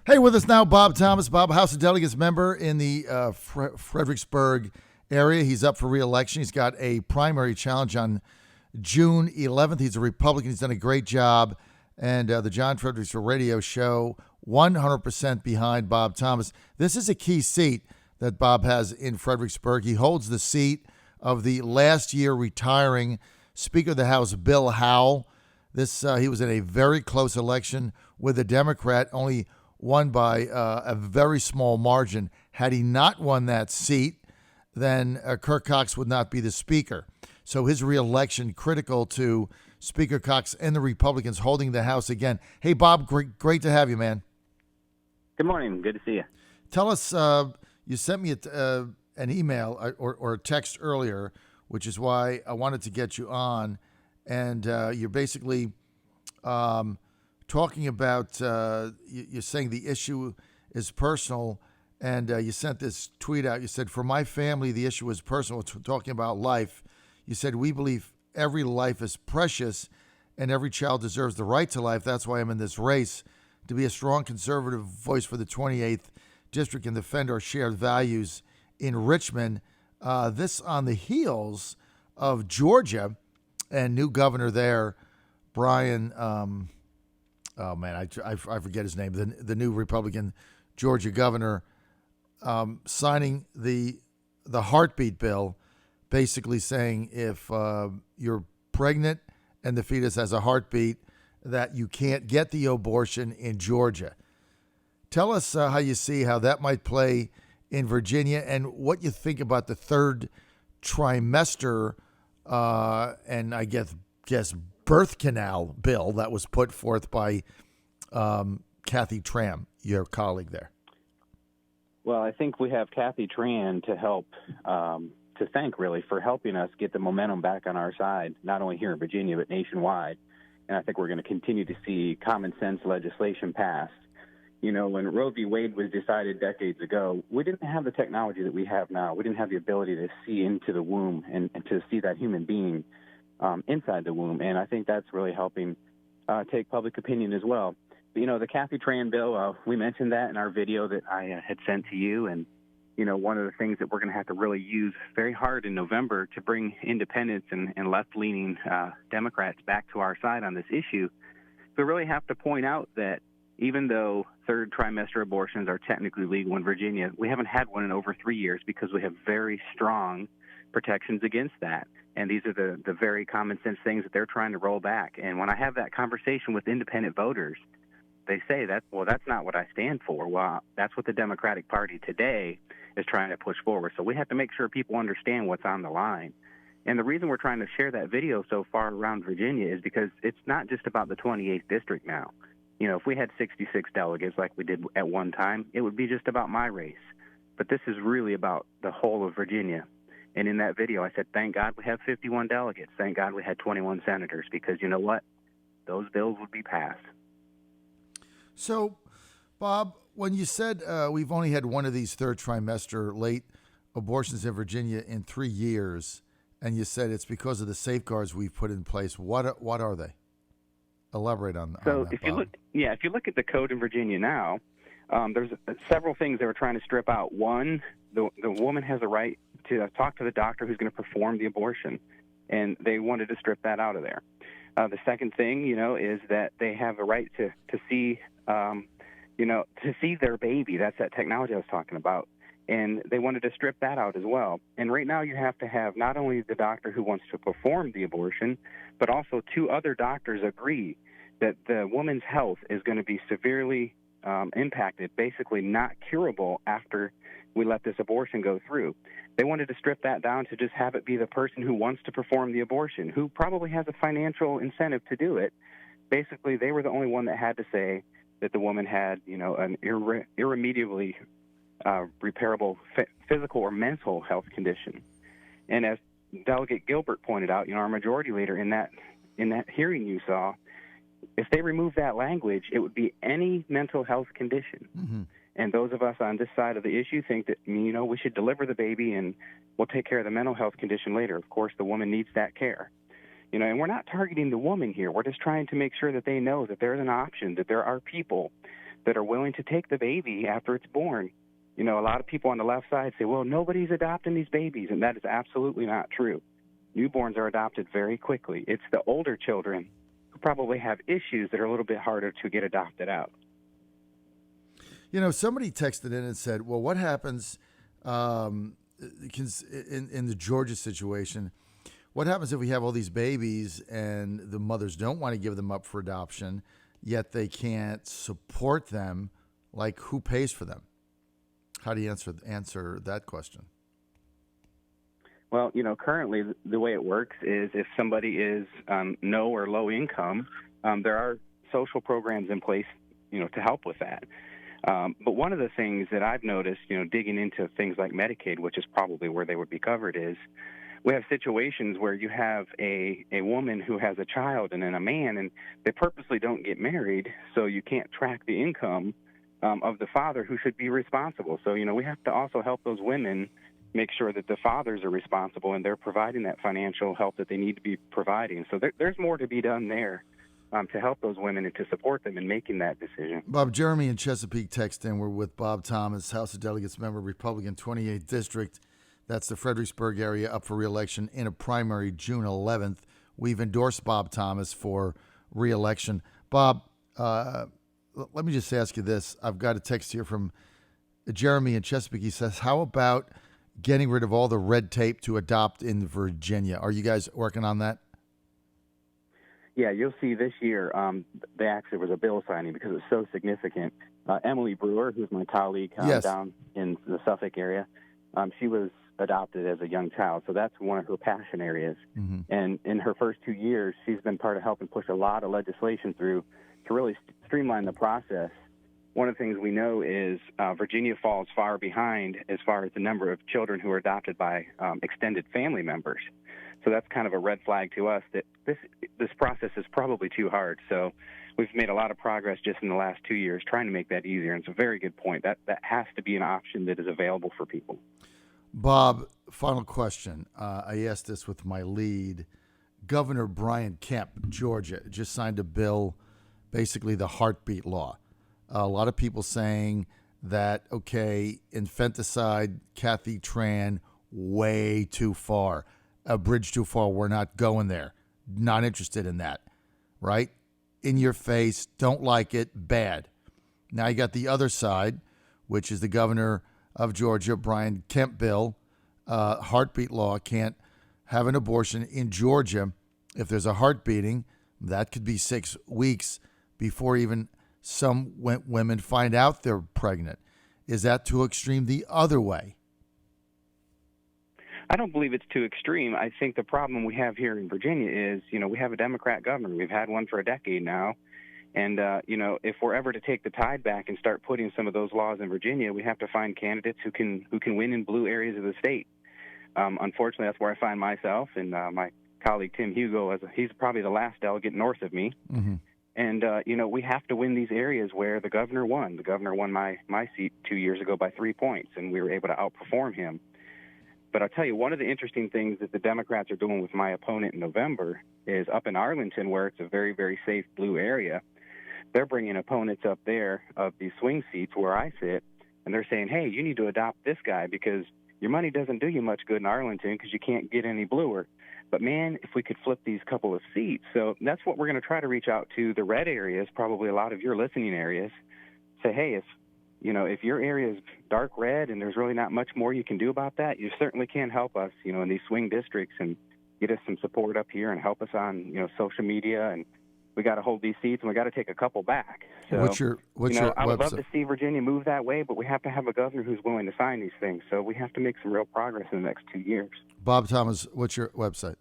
Hey, with us now, Bob Thomas. Bob, House of Delegates member in the Fredericksburg area. He's up for re-election. He's got a primary challenge on June 11th. He's a Republican. He's done a great job. And the John Fredericks Radio Show, 100% behind Bob Thomas. This is a key seat that Bob has in Fredericksburg. He holds the seat of the last year retiring Speaker of the House, Bill Howell. He was in a very close election with a Democrat, only won by a very small margin. Had he not won that seat, then Kirk Cox would not be the Speaker. So his reelection critical to Speaker Cox and the Republicans holding the House again. Hey, Bob, great to have you, man. Good morning. Good to see you. Tell us, you sent me an email or a text earlier, which is why I wanted to get you on. And you're basically talking about, you're saying the issue is personal, and you sent this tweet out. You said, for my family, the issue is personal. Talking about life. You said, we believe every life is precious and every child deserves the right to life. That's why I'm in this race, to be a strong conservative voice for the 28th District and defend our shared values in Richmond. This on the heels of Georgia and new governor there, Brian, oh man, I forget his name, the new Republican Georgia governor, signing the heartbeat bill, basically saying if you're pregnant and the fetus has a heartbeat, that you can't get the abortion in Georgia. Tell us how you see how that might play in Virginia and what you think about the third trimester and I guess birth canal bill that was put forth by Cathy Tran, your colleague there. Well, I think we have Cathy Tran to help, to thank really for helping us get the momentum back on our side, not only here in Virginia, but nationwide. And I think we're going to continue to see common sense legislation passed. You know, when Roe v. Wade was decided decades ago, we didn't have the technology that we have now. We didn't have the ability to see into the womb and to see that human being inside the womb. And I think that's really helping take public opinion as well. But, you know, the Cathy Tran bill, we mentioned that in our video that I had sent to you. And, you know, one of the things that we're going to have to really use very hard in November to bring independents and left-leaning Democrats back to our side on this issue, we really have to point out that even though third trimester abortions are technically legal in Virginia, we haven't had one in over 3 years because we have very strong protections against that. And these are the very common sense things that they're trying to roll back. And when I have that conversation with independent voters, they say that's not what I stand for. Well, that's what the Democratic Party today is trying to push forward. So we have to make sure people understand what's on the line. And the reason we're trying to share that video so far around Virginia is because it's not just about the 28th district now. You know, if we had 66 delegates like we did at one time, it would be just about my race. But this is really about the whole of Virginia. And in that video, I said, thank God we have 51 delegates. Thank God we had 21 senators, because you know what? Those bills would be passed. So, Bob, when you said we've only had one of these third trimester late abortions in Virginia in 3 years, and you said it's because of the safeguards we've put in place, what are they? Elaborate on that. So if you look at the code in Virginia now, there's several things they were trying to strip out. One, the woman has a right to talk to the doctor who's going to perform the abortion, and they wanted to strip that out of there. The second thing, you know, is that they have a right to see, to see their baby. That's that technology I was talking about. And they wanted to strip that out as well. And right now you have to have not only the doctor who wants to perform the abortion, but also two other doctors agree that the woman's health is going to be severely impacted, basically not curable after we let this abortion go through. They wanted to strip that down to just have it be the person who wants to perform the abortion, who probably has a financial incentive to do it. Basically, they were the only one that had to say that the woman had, you know, an irremediably repairable physical or mental health condition. And as Delegate Gilbert pointed out, you know, our majority leader in that hearing you saw, if they remove that language, it would be any mental health condition. Mm-hmm. And those of us on this side of the issue think that, you know, we should deliver the baby and we'll take care of the mental health condition later. Of course, the woman needs that care. You know, and we're not targeting the woman here. We're just trying to make sure that they know that there's an option, that there are people that are willing to take the baby after it's born. You know, a lot of people on the left side say, well, nobody's adopting these babies, and that is absolutely not true. Newborns are adopted very quickly. It's the older children who probably have issues that are a little bit harder to get adopted out. You know, somebody texted in and said, well, what happens in the Georgia situation? What happens if we have all these babies and the mothers don't want to give them up for adoption, yet they can't support them? Like, who pays for them? How do you answer that question? Well, you know, currently the way it works is if somebody is no or low income, there are social programs in place, you know, to help with that. But one of the things that I've noticed, you know, digging into things like Medicaid, which is probably where they would be covered, is we have situations where you have a woman who has a child and then a man, and they purposely don't get married, so you can't track the income of the father who should be responsible. So, you know, we have to also help those women make sure that the fathers are responsible and they're providing that financial help that they need to be providing. So there's more to be done there to help those women and to support them in making that decision. Bob, Jeremy in Chesapeake text in. We're with Bob Thomas, House of Delegates member, Republican 28th District. That's the Fredericksburg area, up for re-election in a primary June 11th. We've endorsed Bob Thomas for re-election. Bob, let me just ask you this. I've got a text here from Jeremy in Chesapeake. He says, how about getting rid of all the red tape to adopt in Virginia? Are you guys working on that? Yeah, you'll see this year there was a bill signing because it's so significant. Emily Brewer, who's my colleague yes. down in the Suffolk area, she was adopted as a young child, so that's one of her passion areas. Mm-hmm. And in her first 2 years, she's been part of helping push a lot of legislation through to really streamline the process. One of the things we know is Virginia falls far behind as far as the number of children who are adopted by extended family members. So that's kind of a red flag to us that this process is probably too hard. So we've made a lot of progress just in the last 2 years trying to make that easier. And it's a very good point. That has to be an option that is available for people. Bob, final question. I asked this with my lead. Governor Brian Kemp, Georgia, just signed a bill, basically the heartbeat law. A lot of people saying that, okay, infanticide, Cathy, Tran, way too far. A bridge too far. We're not going there. Not interested in that, right? In your face, don't like it, bad. Now you got the other side, which is the governor of Georgia, Brian Kemp bill, heartbeat law, can't have an abortion in Georgia. If there's a heart beating, that could be 6 weeks before even some women find out they're pregnant. Is that too extreme the other way? I don't believe it's too extreme. I think the problem we have here in Virginia is, you know, we have a Democrat governor. We've had one for a decade now. And, you know, if we're ever to take the tide back and start putting some of those laws in Virginia, we have to find candidates who can win in blue areas of the state. Unfortunately, that's where I find myself. And my colleague Tim Hugo, he's probably the last delegate north of me. Mm-hmm. And, you know, we have to win these areas where the governor won. The governor won my seat 2 years ago by 3 points, and we were able to outperform him. But I'll tell you, one of the interesting things that the Democrats are doing with my opponent in November is up in Arlington, where it's a very, very safe blue area. They're bringing opponents up there of these swing seats where I sit, and they're saying, hey, you need to adopt this guy because your money doesn't do you much good in Arlington because you can't get any bluer. But, man, if we could flip these couple of seats. So that's what we're going to try to reach out to the red areas, probably a lot of your listening areas. Say, hey, if your area is dark red and there's really not much more you can do about that, you certainly can help us, you know, in these swing districts and get us some support up here and help us on, you know, social media. And we got to hold these seats and we got to take a couple back. So, what's your I would website? love to see Virginia move that way, but we have to have a governor who's willing to sign these things. So we have to make some real progress in the next 2 years. Bob Thomas, what's your website?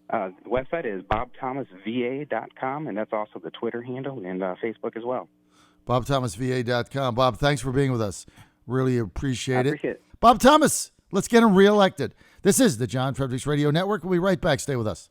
The website is bobthomasva.com, and that's also the Twitter handle and Facebook as well. bobthomasva.com. Bob, thanks for being with us. Really appreciate it. Bob Thomas, let's get him reelected. This is the John Fredericks Radio Network. We'll be right back. Stay with us.